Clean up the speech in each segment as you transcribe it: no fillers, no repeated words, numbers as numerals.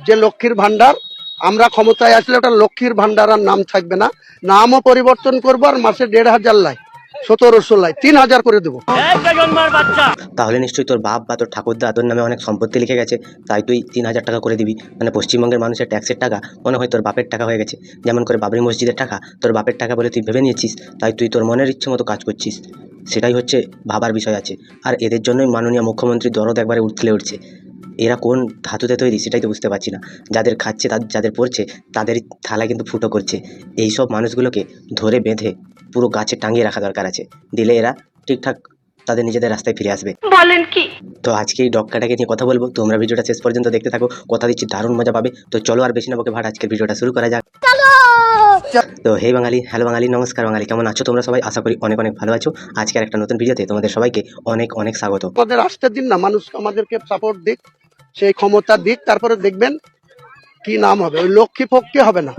যে লক্ষ্মীর ভান্ডার, আমরা ক্ষমতায় আসলে ওটা লক্ষ্মীর ভান্ডার আর নাম থাকবে না, নামও পরিবর্তন করবো আর মাসে 1,500 লাই, 1,700 লাই, 3,000 করে দেবো। তাহলে নিশ্চয়ই তোর বাপ বা তোর ঠাকুরদা তোর নামে অনেক সম্পত্তি লিখে গেছে, তাই তুই 3,000 টাকা করে দিবি। মানে পশ্চিমবঙ্গের মানুষের ট্যাক্সের টাকা মনে হয় তোর বাপের টাকা হয়ে গেছে। যেমন করে বাবরি মসজিদের টাকা তোর বাপের টাকা বলে তুই ভেবে নিয়েছিস, তাই তুই তোর মনের ইচ্ছে মতো কাজ করছিস। সেটাই হচ্ছে ভাবার বিষয় আছে। আর এদের জন্যই মাননীয় মুখ্যমন্ত্রীর দরদ একবারে উঠলে উঠছে। এরা কোন ধাতুতে তৈরি সেটাই তো বুঝতে পারছি না। যাদের খাচ্ছে যাদের পড়ছে তাদের থালায় কিন্তু ফুটো করছে। এই সব মানুষগুলোকে ধরে বেঁধে পুরো গাছে টাঙিয়ে রাখা দরকার আছে, দিলে এরা ঠিকঠাক তাদের নিজেদের রাস্তায় ফিরে আসবে। বলেন কি? তো আজকে এই ডক্কাটাকে নিয়ে কথা বলবো, তোমরা ভিডিওটা শেষ পর্যন্ত দেখতে থাকো, কথা দিচ্ছি দারুণ মজা পাবে। তো চলো আর বেশি না বকে ভাট, আজকের ভিডিওটা শুরু করা যাক। তো হে বাঙালি, হ্যালো বাঙালি, নমস্কার বাঙালি, কেমন আছো তোমরা সবাই? আশা করি অনেক অনেক ভালো আছো। আজকের একটা নতুন ভিডিওতে তোমাদের সবাইকে অনেক অনেক স্বাগত। আমাদের আসতে দিন না, মানুষ আমাদেরকে সাপোর্ট দিক, সেই ক্ষমতা দিক, তারপরে দেখবেন কি নাম হবে। ওই লক্ষ্মী পক্ষী হবে না।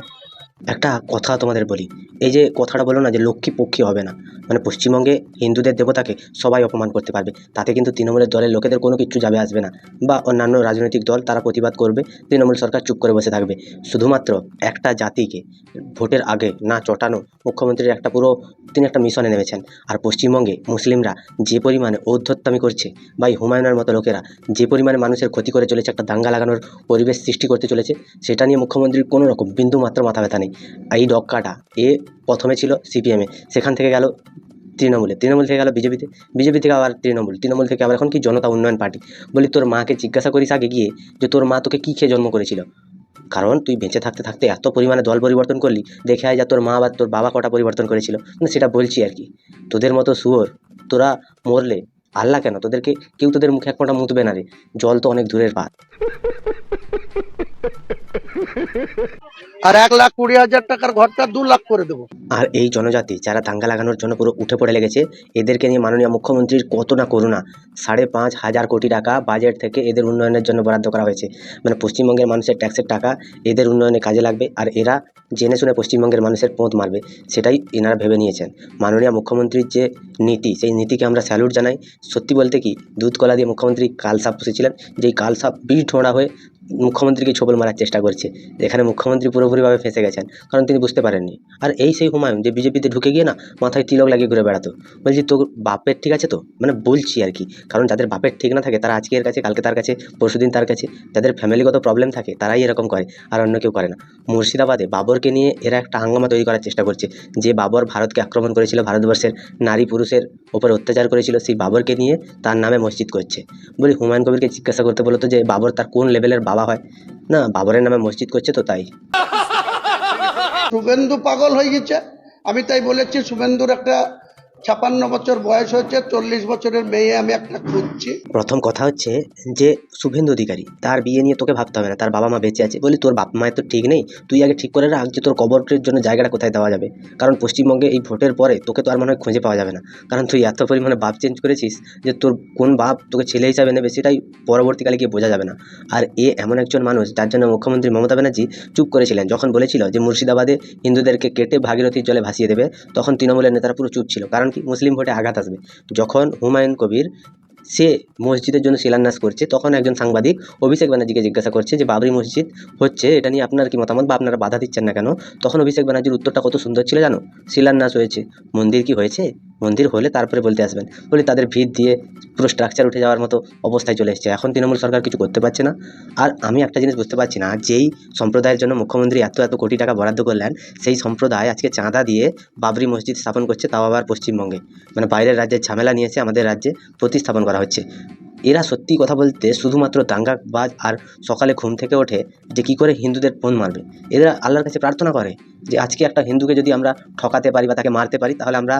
একটা কথা তোমাদের বলি, এই যে কথাটা বলো না যে লক্ষ্মী পক্ষী হবে না, মানে পশ্চিমবঙ্গে হিন্দুদের দেবতাকে সবাই অপমান করতে পারবে, তাতে কিন্তু তৃণমূলের দলের লোকেদের কোনো কিছু যাবে আসবে না, বা অন্যান্য রাজনৈতিক দল তারা প্রতিবাদ করবে, তৃণমূল সরকার চুপ করে বসে থাকবে। শুধুমাত্র একটা জাতিকে ভোটের আগে না চটানো মুখ্যমন্ত্রীর একটা পুরো, তিনি একটা মিশনে নেমেছেন। আর পশ্চিমবঙ্গে মুসলিমরা যে পরিমাণে ঔদ্ধত্যামি করছে, বা এই হুমায়ুনের মতো লোকেরা যে পরিমাণে মানুষের ক্ষতি করে চলেছে, একটা দাঙ্গা লাগানোর পরিবেশ সৃষ্টি করতে চলেছে, সেটা নিয়ে মুখ্যমন্ত্রীর কোনো রকম বিন্দু মাত্র মাথা ব্যথা নেই। এই ডক্কাটা প্রথমে ছিল সিপিএমে, সেখান থেকে গেল তৃণমূলে, তৃণমূল থেকে গেল বিজেপিতে, বিজেপি থেকে আবার তৃণমূল, তৃণমূল থেকে আবার এখন কি জনতা উন্নয়ন পার্টি। বলি তোর মাকে জিজ্ঞাসা করিস আগে গিয়ে যে তোর মা তোকে কী খেয়ে জন্ম করেছিল। কারণ তুই বেঁচে থাকতে থাকতে এত পরিমাণে দল পরিবর্তন করলি, দেখে আয় যা তোর মা বা তোর বাবা কটা পরিবর্তন করেছিল। মানে সেটা বলছি আর কি। তোদের মতো শুয়োর তোরা মরলে আল্লাহ কেন তোদেরকে, কেউ তোদের মুখে এক ফোঁটা মুতবে না রে। জল তো অনেক দূরের পাত। আর 1,20,000 টাকার ঘরটা 2 লাখ করে দেবো। আর এই জনজাতি যারা দাঙ্গা লাগানোর জন্য পুরো উঠে পড়ে লেগেছে, এদেরকে নিয়ে মাননীয় মুখ্যমন্ত্রীর কত না করুণা। 5,500 কোটি টাকা বাজেট থেকে এদের উন্নয়নের জন্য বরাদ্দ করা হয়েছে। মানে পশ্চিমবঙ্গের মানুষের ট্যাক্সের টাকা এদের উন্নয়নে কাজে লাগবে, আর এরা জেনে শুনে পশ্চিমবঙ্গের মানুষের পোঁত মারবে, সেটাই এনারা ভেবে নিয়েছেন। মাননীয় মুখ্যমন্ত্রীর যে নীতি, সেই নীতিকে আমরা স্যালুট জানাই। সত্যি বলতে কি, দুধ কলা দিয়ে মুখ্যমন্ত্রী কালসাপ পুষেছিলেন, যেই কালসাপ বিষ ঠোঁড়া হয়ে মুখ্যমন্ত্রীকে ছোবল মারার চেষ্টা করছে। এখানে মুখ্যমন্ত্রী পুরোপুরিভাবে ফেঁসে গেছেন, কারণ তিনি বুঝতে পারেননি। আর এই সেই হুমায়ুন যে বিজেপিতে ঢুকে গিয়ে না মাথায় তিলক লাগিয়ে ঘুরে বেড়াতো। বলছি তোর বাপের ঠিক আছে তো, মানে বলছি আর কি, কারণ যাদের বাপের ঠিক না থাকে তারা আজকে এর কাছে, কালকে তার কাছে, পরশুদিন তার কাছে, যাদের ফ্যামিলিগত প্রবলেম থাকে তারাই এরকম করে, আর অন্য কেউ করে না। মুর্শিদাবাদে বাবরকে নিয়ে এরা একটা হাঙ্গামা তৈরি করার চেষ্টা করছে। যে বাবর ভারতকে আক্রমণ করেছিল, ভারতবর্ষের নারী পুরুষের ওপর অত্যাচার করেছিল, সেই বাবরকে নিয়ে তার নামে মসজিদ করছে। বলি হুমায়ুন কবিরকে জিজ্ঞাসা করতে বলো তো যে বাবর তার কোন লেভেলের বাবা হয়? না, বাবরের নামে মসজিদ করছে তো তাই। শুভেন্দু পাগল হয়ে গেছে। আমি তাই বলেছি, শুভেন্দুর একটা 56 বছর বয়স হচ্ছে, 40 বছরের মেয়ে আমি একটা খুঁজছি। প্রথম কথা হচ্ছে যে শুভেন্দু অধিকারী, তার বিয়ে নিয়ে তোকে ভাবতে হবে না, তার বাবা মা বেঁচে আছে। বলি তোর বাপ মায়ের তো ঠিক নেই, তুই আগে ঠিক করে রাখ যে তোর কবরের জন্য জায়গাটা কোথায় দেওয়া যাবে। কারণ পশ্চিমবঙ্গে এই ভোটের পরে তোকে তো আর মনে হয় খুঁজে পাওয়া যাবে না, কারণ তুই এত পরিমাণে বাপ চেঞ্জ করেছিস যে তোর কোন বাপ তোকে ছেলে হিসাবে নেবে সেটাই পরবর্তীকালে গিয়ে বোঝা যাবে না। আর এমন একজন মানুষ যার জন্য মুখ্যমন্ত্রী মমতা ব্যানার্জি চুপ করেছিলেন, যখন বলেছিল যে মুর্শিদাবাদে হিন্দুদেরকে কেটে ভাগীরথীর জলে ভাসিয়ে দেবে, তখন তৃণমূলের নেতারা পুরো চুপ ছিল। কারণ কি, মুসলিম ভোটে আঘাত আসবে। যখন হুমায়ুন কবির সে মসজিদের জন্য শিলান্যাস করছে, তখন একজন সাংবাদিক অভিষেক ব্যানার্জিকে জিজ্ঞাসা করছে যে বাবরি মসজিদ হচ্ছে, এটা নিয়ে আপনার কি মতামত, বা আপনারা বাধা দিচ্ছেন না কেন? তখন অভিষেক ব্যানার্জির উত্তরটা কত সুন্দর ছিল জানো? শিলান্যাস হয়েছে, মন্দির কি হয়েছে? মন্দির হলে তারপরে বলতে আসবেন। বলে তাদের ভিত দিয়ে পুরো স্ট্রাকচার উঠে যাওয়ার মতো অবস্থায় চলে এসেছে। এখন তৃণমূল সরকার কিছু করতে পারছে না। আর আমি একটা জিনিস বুঝতে পারছি না, যেই সম্প্রদায়ের জন্য মুখ্যমন্ত্রী এত এত কোটি টাকা বরাদ্দ করলেন, সেই সম্প্রদায় আজকে চাঁদা দিয়ে বাবরি মসজিদ স্থাপন করছে, তাও আবার পশ্চিমবঙ্গে। মানে বাইরের রাজ্যের ঝামেলা নিয়েছে আমাদের রাজ্যে প্রতিস্থাপন করা হচ্ছে। এরা সত্যি কথা বলতে শুধুমাত্র দাঙ্গাবাজ, আর সকালে ঘুম থেকে ওঠে যে কী করে হিন্দুদের ফোন মারবে। এরা আল্লাহর কাছে প্রার্থনা করে যে আজকে একটা হিন্দুকে যদি আমরা ঠকাতে পারি বা তাকে মারতে পারি, তাহলে আমরা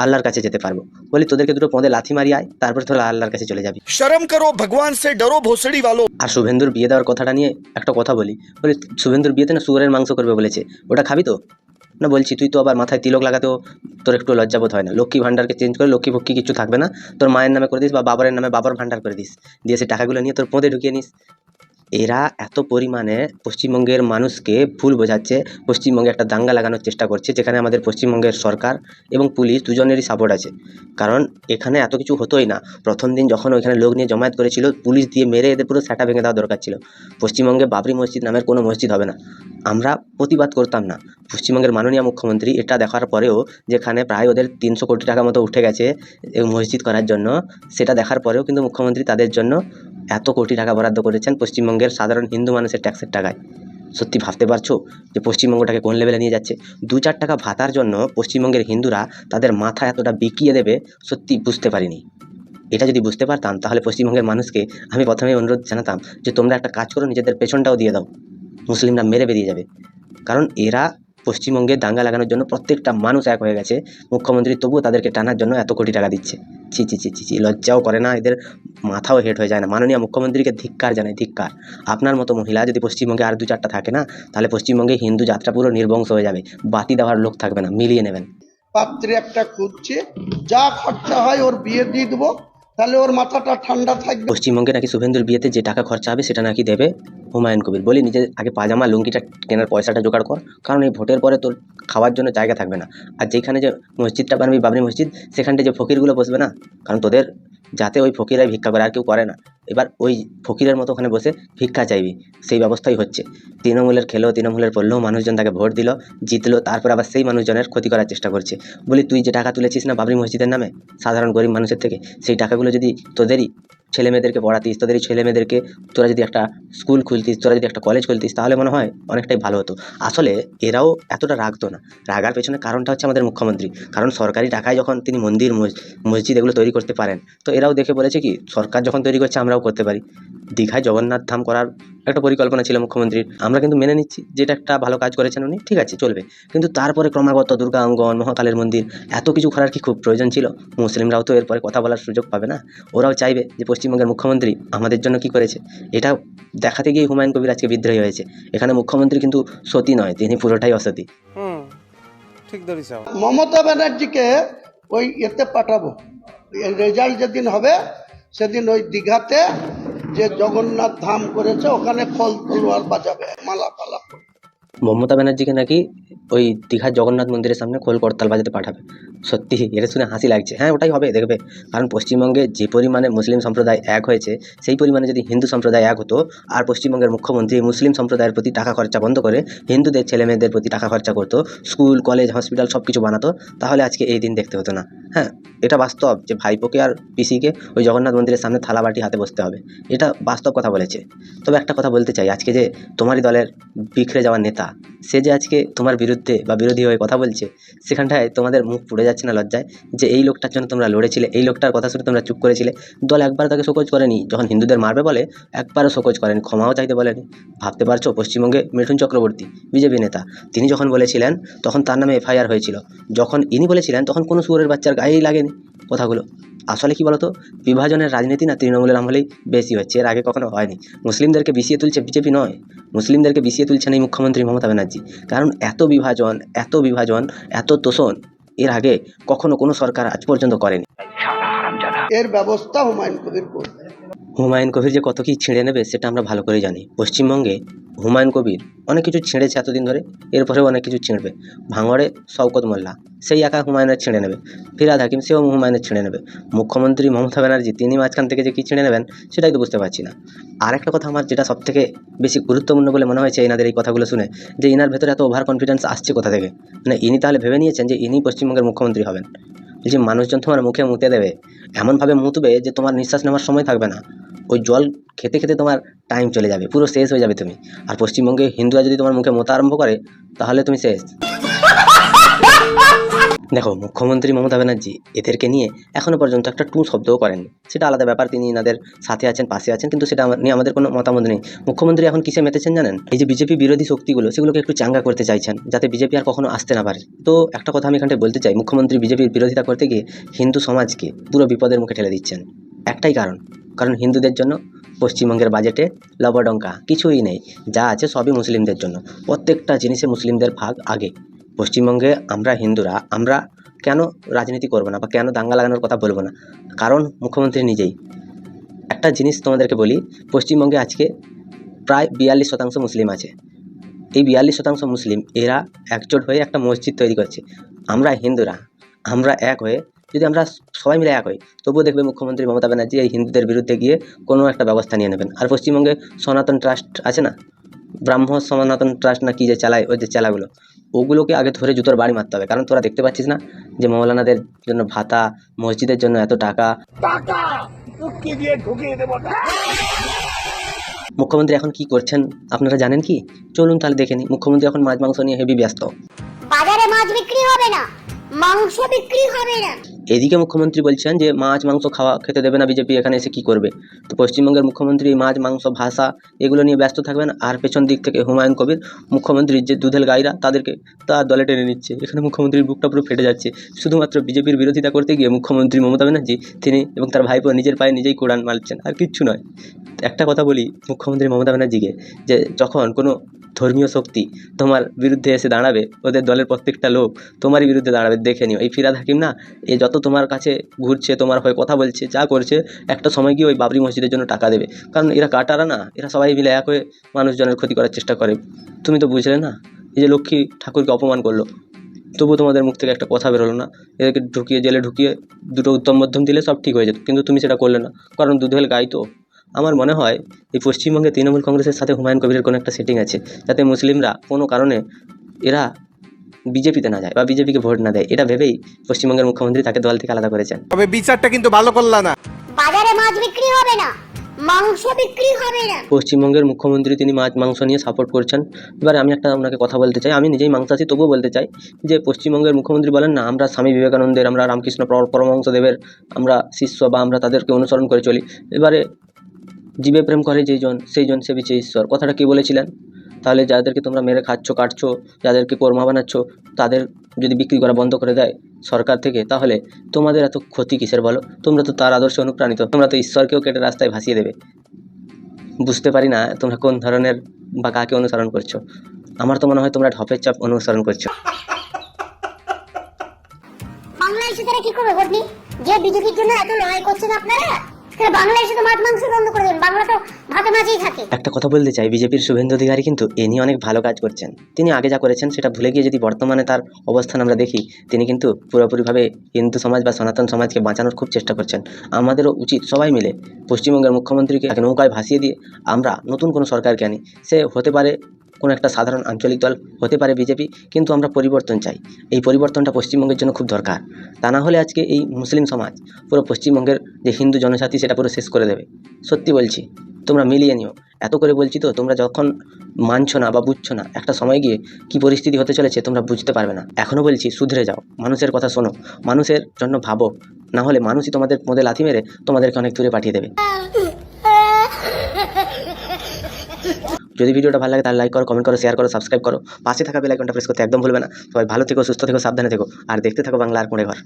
আল্লাহর কাছে যেতে পারবো। বলি তোদেরকে দুটো পদে লাথি মারি আয়, তারপরে তোরা আল্লাহর কাছে চলে যাবি। शर्म करो भगवान से डरो भोसड़ी वालों। আর শুভেন্দুর বিয়ে দেওয়ার কথাটা নিয়ে একটা কথা বলি। শুভেন্দুর বিয়েতে না শুয়োরের মাংস করবে বলেছে, ওটা খাবি তো? না বলছি তুই তো আবার মাথায় তিলক লাগাতেও তোর একটু লজ্জাবোধ হয় না? লক্ষ্মী ভাণ্ডারকে চেঞ্জ করে লক্ষ্মী পক্ষী কিছু থাকবে না, তোর মায়ের নামে করে দিস বা বাবারের নামে বাবার ভাণ্ডার করে দিস, দিয়ে সে টাকাগুলো নিয়ে তোর পোঁদে ঢুকিয়ে নিস। এরা এত পরিমাণে পশ্চিমবঙ্গের মানুষকে ভুল বোঝাচ্ছে, পশ্চিমবঙ্গে একটা দাঙ্গা লাগানোর চেষ্টা করছে, যেখানে আমাদের পশ্চিমবঙ্গের সরকার এবং পুলিশ দুজনেরই সাপোর্ট আছে। কারণ এখানে এত কিছু হতোই না। প্রথম দিন যখন ওইখানে লোক নিয়ে জমায়েত করেছিল, পুলিশ দিয়ে মেরে এদের পুরো স্যাটা ভেঙে দেওয়া দরকার ছিল। পশ্চিমবঙ্গে বাবরি মসজিদ নামের কোনো মসজিদ হবে না। আমরা প্রতিবাদ করতাম না। পশ্চিমবঙ্গের মাননীয় মুখ্যমন্ত্রী এটা দেখার পরেও, যেখানে প্রায় ওদের 300 কোটি টাকা মতো উঠে গেছে এই মসজিদ করার জন্য, সেটা দেখার পরেও কিন্তু মুখ্যমন্ত্রী তাদের জন্য এত কোটি টাকা বরাদ্দ করেছেন পশ্চিমবঙ্গের সাধারণ হিন্দু মানুষের ট্যাক্সের টাকায়। সত্যি ভাবতে পারছো যে পশ্চিমবঙ্গটাকে কোন লেভেলে নিয়ে যাচ্ছে? 2-4 টাকা ভাতার জন্য পশ্চিমবঙ্গের হিন্দুরা তাদের মাথা এতটা বিকিয়ে দেবে, সত্যি বুঝতে পারিনি। এটা যদি বুঝতে পারতাম তাহলে পশ্চিমবঙ্গের মানুষকে আমি প্রথমেই অনুরোধ জানাতাম যে তোমরা একটা কাজ করো, নিজেদের পেছনটাও দিয়ে দাও, মুসলিমরা মেরে বেরিয়ে যাবে। কারণ এরা পশ্চিমবঙ্গে দাঙ্গা লাগানোর জন্য প্রত্যেকটা মানুষ এক হয়ে গেছে। মুখ্যমন্ত্রী তবুও তাদেরকে টানার জন্য এত কোটি টাকা দিচ্ছে। ছি ছি ছি ছি ছি, লজ্জাও করে না, এদের মাথাও হেট হয়ে যায় না। মাননীয় মুখ্যমন্ত্রীকে ধিক্কার জানাই, ধিক্কার। আপনার মতো মহিলা যদি পশ্চিমবঙ্গে আর 2-4টা থাকে না, তাহলে পশ্চিমবঙ্গে হিন্দু যাত্রা পুরো নির্বংশ হয়ে যাবে। বাতি দেওয়ার লোক থাকবে না, মিলিয়ে নেবেন। পাত্রী একটা খুঁজছে, যা খরচা হয় ওর বিয়ে দিয়ে দেবো, তাহলে ওর মাথাটা ঠান্ডা থাকবে। পশ্চিমবঙ্গে নাকি শুভেন্দুর বিয়েতে যে টাকা খরচা হবে সেটা নাকি দেবে হুমায়ুন কবির। বলি নিজের আগে পাজামা লুঙ্গিটা কেনার পয়সাটা জোগাড় কর, কারণ এই ভোটের পরে তোর খাওয়ার জন্য জায়গা থাকবে না। আর যেখানে যে মসজিদটা বানাবি বাবরি মসজিদ, সেখানটায় যে ফকিরগুলো বসবে না, কারণ তোদের যাতে ওই ফকিরাই ভিক্ষা করে, আর কেউ করে না। এবার ওই ফকিরের মতো ওখানে বসে ভিক্ষা চাইবি, সেই ব্যবস্থাই হচ্ছে। তৃণমূলের খেলো, তৃণমূলের পড়লেও মানুষজন তাকে ভোট দিল, জিতলো, তারপর আবার সেই মানুষজনের ক্ষতি করার চেষ্টা করছে। বলি তুই যে টাকা তুলেছিস না বাবরি মসজিদের নামে সাধারণ গরিব মানুষের থেকে, সেই টাকাগুলো যদি তোদেরই ছেলে মেয়েদেরকে পড়াতিস, তোদেরই ছেলে মেয়েদেরকে তোরা যদি একটা স্কুল খুলতিস, তোরা যদি একটা কলেজ খুলতিস, তাহলে মনে হয় অনেকটাই ভালো হতো। আসলে এরাও এতটা রাগতো না। রাগার পেছনে কারণটা হচ্ছে আমাদের মুখ্যমন্ত্রী। কারণ সরকারি টাকায় যখন তিনি মন্দির মসজিদ এগুলো তৈরি করতে পারেন, তো এরাও দেখে বলেছে কি সরকার যখন তৈরি করছে আমরাও করতে পারি। দীঘায় জগন্নাথ ধাম করার একটা পরিকল্পনা ছিল মুখ্যমন্ত্রীর, আমরা কিন্তু মেনে নিচ্ছি যে এটা একটা ভালো কাজ করেছেন উনি, ঠিক আছে চলবে। কিন্তু তারপরে ক্রমাগত দুর্গা অঙ্গন, মহাকালের মন্দির, এত কিছু করার কি খুব প্রয়োজন ছিল? মুসলিমরাও তো এরপরে কথা বলার সুযোগ পাবে না। ওরাও চাইবে যে পশ্চিমবঙ্গের মুখ্যমন্ত্রী আমাদের জন্য কি করেছে। এটা দেখাতে গিয়ে হুমায়ুন কবির আজকে বিদ্রোহী হয়েছে। এখানে মুখ্যমন্ত্রী কিন্তু সতী নয়, তিনি পুরোটাই অসতী। ঠিক ধরিস। মমতা ব্যানার্জিকে ওই এতে পাঠাবো, রেজাল্ট যেদিন হবে সেদিন ওই দীঘাতে যে জগন্নাথ ধাম করেছে ওখানে খল তলোয়ার বাজাবে, মালা পালা করে। মমতা ব্যানার্জিকে নাকি ওই দীঘার জগন্নাথ মন্দিরের সামনে খোল করতাল বাজাতে পাঠাবে। সত্যি এটা শুনে হাসি লাগছে। হ্যাঁ ওটাই হবে, দেখবে। কারণ পশ্চিমবঙ্গে যে পরিমাণে মুসলিম সম্প্রদায় এক হয়েছে, সেই পরিমাণে যদি হিন্দু সম্প্রদায় এক হতো, আর পশ্চিমবঙ্গের মুখ্যমন্ত্রী মুসলিম সম্প্রদায়ের প্রতি টাকা খরচা বন্ধ করে হিন্দুদের ছেলে মেয়েদের প্রতি টাকা খরচা করতো, স্কুল কলেজ হসপিটাল সব কিছু বানাতো, তাহলে আজকে এই দিন দেখতে হতো না। হ্যাঁ এটা বাস্তব যে ভাইপোকে আর পিসিকে ওই জগন্নাথ মন্দিরের সামনে থালা বাটি হাতে বসতে হবে, এটা বাস্তব কথা বলেছে। তবে একটা কথা বলতে চাই, আজকে যে তোমারই দলের বিখরে যাওয়া নেতা, সে যে আজকে তোমার বিরুদ্ধে বা বিরোধী হয়ে কথা বলছে, সেখানটায় তোমাদের মুখ পুড়ে যাচ্ছে না লজ্জায়? যে এই লোকটার জন্য তোমরা লড়েছিলে, এই লোকটার কথা শুনে তোমরা চুপ করেছিলে। দল একবার তাকে শোকজ করেনি, যখন হিন্দুদের মারবে বলে একবারও শোকজ করেনি, ক্ষমাও চাইতে বলেনি। ভাবতে পারছো পশ্চিমবঙ্গে মিঠুন চক্রবর্তী বিজেপি নেতা, তিনি যখন বলেছিলেন তখন তার নামে এফআইআর হয়েছিল। যখন ইনি বলেছিলেন তখন কোনো শুয়োরের বাচ্চার গায়েই লাগেনি কথাগুলো। আসলে কি বলতো, বিভাজনের রাজনীতি না তৃণমূলের আমলেই বেশি হচ্ছে, এর আগে কখনো হয়নি। মুসলিমদেরকে বিছিয়ে তুলছে বিজেপি নয়, মুসলিমদেরকে বিছিয়ে তুলছেন এই মুখ্যমন্ত্রী মমতা ব্যানার্জি। কারণ এত বিভাজন, এত বিভাজন, এত তোষণ এর আগে কখনো কোনো সরকার আজ পর্যন্ত করেনি। এর ব্যবস্থা হুমায়ুন কবির করবে। হুমায়ুন কবির যে কত কি ছিঁড়ে নেবে সেটা আমরা ভালো করে জানি। পশ্চিমবঙ্গে হুমায়ুন কবির অনেক কিছু ছিঁড়েছে এতদিন ধরে, এরপরেও অনেক কিছু ছিঁড়বে। ভাঙড়ে শওকত মোল্লা সেই একা হুমায়ুনের ছিঁড়ে নেবে, ফিরহাদ হাকিম সেও হুমায়ুনের ছিঁড়ে নেবে। মুখ্যমন্ত্রী মমতা ব্যানার্জি তিনি মাঝখান থেকে যে কী ছিঁড়ে নেবেন সেটাই তো বুঝতে পারছি না। আর একটা কথা আমার যেটা সবথেকে বেশি গুরুত্বপূর্ণ বলে মনে হয়েছে এনাদের এই কথাগুলো শুনে, যে ইনার ভেতরে এত ওভার কনফিডেন্স আসছে কোথা থেকে? মানে ইনি তাহলে ভেবে নিয়েছেন যে ইনি পশ্চিমবঙ্গের মুখ্যমন্ত্রী হবেন। যে মানুষজন তোমার মুখে মুতে দেবে, এমনভাবে মুতবে যে তোমার নিঃশ্বাস নেওয়ার সময় থাকবে না, ওই জল খেতে খেতে তোমার টাইম চলে যাবে, পুরো শেষ হয়ে যাবে তুমি। আর পশ্চিমবঙ্গে হিন্দুরা যদি তোমার মুখে মোতা আরম্ভ করে তাহলে তুমি শেষ। দেখো মুখ্যমন্ত্রী মমতা ব্যানার্জি এদেরকে নিয়ে এখনও পর্যন্ত একটা টু শব্দও করেননি, সেটা আলাদা ব্যাপার, তিনি এনাদের সাথে আছেন, পাশে আছেন, কিন্তু সেটা নিয়ে আমাদের কোনো মতামত নেই। মুখ্যমন্ত্রী এখন কিসে মেতেছেন জানেন? এই যে বিজেপি বিরোধী শক্তিগুলো সেগুলোকে একটু চাঙ্গা করতে চাইছেন, যাতে বিজেপি আর কখনো আসতে না পারে। তো একটা কথা আমি এখানটায় বলতে চাই, মুখ্যমন্ত্রী বিজেপির বিরোধিতা করতে গিয়ে হিন্দু সমাজকে পুরো বিপদের মুখে ঠেলে দিচ্ছেন। একটাই কারণ হিন্দুদের জন্য পশ্চিমবঙ্গের বাজেটে লবডঙ্কা কিছুই নেই, যা আছে সবই মুসলিমদের জন্য। প্রত্যেকটা জিনিসে মুসলিমদের ভাগ আগে। পশ্চিমবঙ্গে আমরা হিন্দুরা আমরা কেন রাজনীতি করবো না বা কেন দাঙ্গা লাগানোর কথা বলবো না? কারণ মুখ্যমন্ত্রী নিজেই। একটা জিনিস তোমাদেরকে বলি, পশ্চিমবঙ্গে আজকে প্রায় 42% মুসলিম আছে। এই 42% মুসলিম এরা একজোট হয়ে একটা মসজিদ তৈরি করছে। আমরা হিন্দুরা আমরা এক হয়ে যদি আমরা সবাই মিলে এক হই, তবুও দেখবে মুখ্যমন্ত্রী মমতা ব্যানার্জি এই হিন্দুদের বিরুদ্ধে গিয়ে কোনো একটা ব্যবস্থা নিয়ে নেবেন। আর পশ্চিমবঙ্গে সনাতন ট্রাস্ট আছে না, ব্রাহ্ম সনাতন ট্রাস্ট না কি যে চালায়, ওই যে চালাগুলো, ওগুলোকে আগে ধরে জুতোর বাড়ি মারতে হবে। কারণ তোরা দেখতে পাচ্ছিস না যে মৌলানাদের জন্য ভাতা, মসজিদের জন্য এত টাকা। মুখ্যমন্ত্রী এখন কি করছেন আপনারা জানেন কি? চলুন তাহলে দেখে নিই। মুখ্যমন্ত্রী এখন মাছ মাংস নিয়ে হেভি ব্যস্ত। বাজারে মাছ বিক্রি হবে না, মাংস বিক্রি হবে না। এদিকে মুখ্যমন্ত্রী বলছেন যে মাছ মাংস খেতে দেবে না বিজেপি, এখানে এসে কি করবে? তো পশ্চিমবঙ্গের মুখ্যমন্ত্রী মাছ মাংস ভাষা এগুলো নিয়ে ব্যস্ত থাকবেন, আর পেছন দিক থেকে হুমায়ুন কবির মুখ্যমন্ত্রীর যে দুধেল গাইরা তাদেরকে তার দলে টেনে নিচ্ছে। এখানে মুখ্যমন্ত্রীর বুকটা পুরো ফেটে যাচ্ছে। শুধুমাত্র বিজেপির বিরোধিতা করতে গিয়ে মুখ্যমন্ত্রী মমতা ব্যানার্জি তিনি এবং তার ভাইপো নিজের পায়ে নিজেই কোড়ান মারছেন, আর কিচ্ছু নয়। একটা কথা বলি মুখ্যমন্ত্রী মমতা ব্যানার্জিকে, যে যখন কোনো ধর্মীয় শক্তি তোমার বিরুদ্ধে এসে দাঁড়াবে, ওদের দলের প্রত্যেকটা লোক তোমারই বিরুদ্ধে দাঁড়াবে, দেখে নিও। এই ফিরহাদ হাকিম না, এ যত তোমার কাছে ঘুরছে, তোমার হয়ে কথা বলছে, যা করছে, একটা সময় গিয়ে ওই বাবরি মসজিদের জন্য টাকা দেবে। কারণ এরা কাটারা না, এরা সবাই মিলে এক হয়ে মানুষজনের ক্ষতি করার চেষ্টা করে। তুমি তো বুঝলে না, এই যে লক্ষ্মী ঠাকুরকে অপমান করলো, তবুও তোমাদের মুখ থেকে একটা কথা বেরোলো না। এদেরকে জেলে ঢুকিয়ে দুটো উত্তম মধ্যম দিলে সব ঠিক হয়ে যেত, কিন্তু তুমি সেটা করলে না, কারণ দুধেল গাই তো। আমার মনে হয় এই পশ্চিমবঙ্গে তৃণমূল কংগ্রেসের সাথে হুমায়ুন কবিরের কোনো একটা সেটিং আছে, যাতে মুসলিমরা কোনো কারণে এরা বিজেপিতে না যায় বা বিজেপিকে ভোট না দেয়। এটা ভেবেই পশ্চিমবঙ্গের মুখ্যমন্ত্রী তাকে দল থেকে আলাদা করেছেন। তবে বিচারটা কিন্তু ভালো করলা না। বাজারে মাছ বিক্রি হবে না, মাংস বিক্রি হবে না। পশ্চিমবঙ্গের মুখ্যমন্ত্রী তিনি মাছ মাংস নিয়ে সাপোর্ট করছেন। এবারে আমি একটা আপনাকে কথা বলতে চাই, আমি নিজেই মাংসাশী, তবুও বলতে চাই যে পশ্চিমবঙ্গের মুখ্যমন্ত্রী বলেন না আমরা স্বামী বিবেকানন্দের, আমরা রামকৃষ্ণ পরমহংসদেবের আমরা শিষ্য বা আমরা তাদেরকে অনুসরণ করে চলি। এবারে জীবে প্রেম করে যেইজন সেইজন সে বিচে ঈশ্বর, কথাটা কি বলেছিলেন? তাহলে যাদেরকে তোমরা মেরে খাচ্ছ কাটছো, যাদেরকে কর্মা বানাচ্ছ, তাদের যদি বিক্রি করা বন্ধ করে দেয় সরকার থেকে, তাহলে তোমাদের এত ক্ষতি কিসের বলো? তোমরা তো তার আদর্শে অনুপ্রাণিত, তোমরা তো ঈশ্বরকেও কেটে রাস্তায় ভাসিয়ে দেবে। বুঝতে পারি না তোমরা কোন ধরনের বা কাকে অনুসরণ করছো। আমার তো মনে হয় তোমরা ঢপের চাপ অনুসরণ করছো। বাংলা এসে তারা কি করবে ভোট নিয়ে? যে বিজেপির জন্য এত লড়াই করছেন আপনারা, তাহলে বাংলা এসে তো মাছ মাংস বন্ধ করে দেবেন। বাংলা তো ভাতে মাছেই থাকে। একটা কথা বলতে চাই, বিজেপির শুভেন্দু অধিকারী কিন্তু এ নিয়ে অনেক ভালো কাজ করছেন। তিনি আগে যা করেছেন সেটা ভুলে গিয়ে যদি বর্তমানে তার অবস্থান আমরা দেখি, তিনি কিন্তু পুরোপুরিভাবে হিন্দু সমাজ বা সনাতন সমাজকে বাঁচানোর খুব চেষ্টা করছেন। আমাদেরও উচিত সবাই মিলে পশ্চিমবঙ্গের মুখ্যমন্ত্রীকে এক নৌকায় ভাসিয়ে দিয়ে আমরা নতুন কোনো সরকারকে আনি। সে হতে পারে কোনো একটা সাধারণ আঞ্চলিক দল, হতে পারে বিজেপি, কিন্তু আমরা পরিবর্তন চাই। এই পরিবর্তনটা পশ্চিমবঙ্গের জন্য খুব দরকার। তা না হলে আজকে এই মুসলিম সমাজ পুরো পশ্চিমবঙ্গের যে হিন্দু জনজাতি সেটা পুরো শেষ করে দেবে। সত্যি বলছি, তোমরা মিলিয়ে নিও। এত করে বলছি তো, তোমরা যখন মানছো না বা বুঝছো না, একটা সময় গিয়ে কী পরিস্থিতি হতে চলেছে তোমরা বুঝতে পারবে না। এখনও বলছি, শুধরে যাও, মানুষের কথা শোনো, মানুষের জন্য ভাবো, না হলে মানুষই তোমাদের মধ্যে লাথি মেরে তোমাদেরকে অনেক দূরে পাঠিয়ে দেবে। যদি ভিডিওটা ভালো লাগে তাহলে লাইক করো, কমেন্ট করো, শেয়ার করো, সাবস্ক্রাইব করো, পাশে থাকা বেল আইকনটা প্রেস করতে একদম ভুলবে না। সবাই ভালো থেকো, সুস্থ থেকো, সাবধানে থেকো, আর দেখতে থাকো বাংলা আর কোণে ঘর।